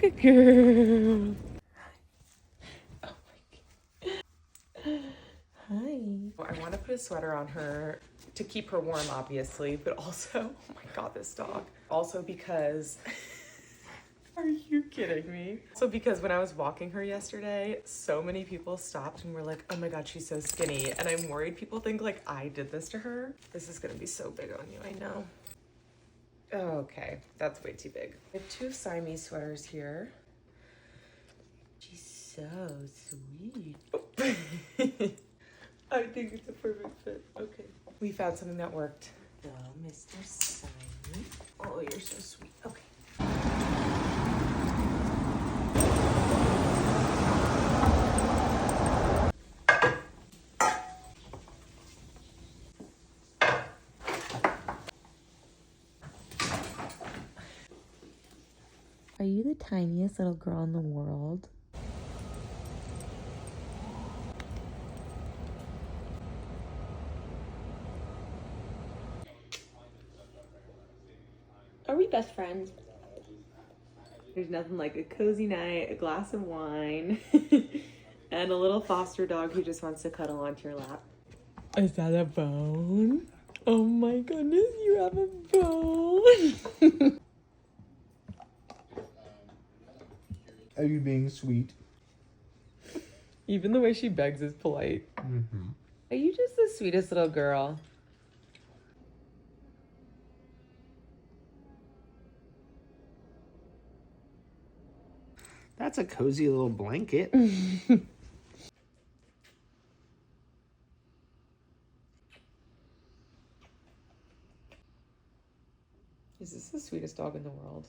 Good girl. Oh my God. Hi. I want to put a sweater on her to keep her warm, obviously, but also, oh my God, this dog. Also because, are you kidding me? So because when I was walking her yesterday, so many people stopped and were like, oh my God, she's so skinny. And I'm worried people think like I did this to her. This is gonna be so big on you, I know. Okay, that's way too big. I have 2 Siamese sweaters here. She's so sweet. I think it's a perfect fit. Okay. We found something that worked. Go, Mr. Simon. Oh, you're so sweet. Okay. Are you the tiniest little girl in the world? Are we best friends? There's nothing like a cozy night, a glass of wine, and a little foster dog who just wants to cuddle onto your lap. Is that a bone? Oh my goodness, you have a bone. Are you being sweet? Even the way she begs is polite. Mm-hmm. Are you just the sweetest little girl? That's a cozy little blanket. Is this the sweetest dog in the world?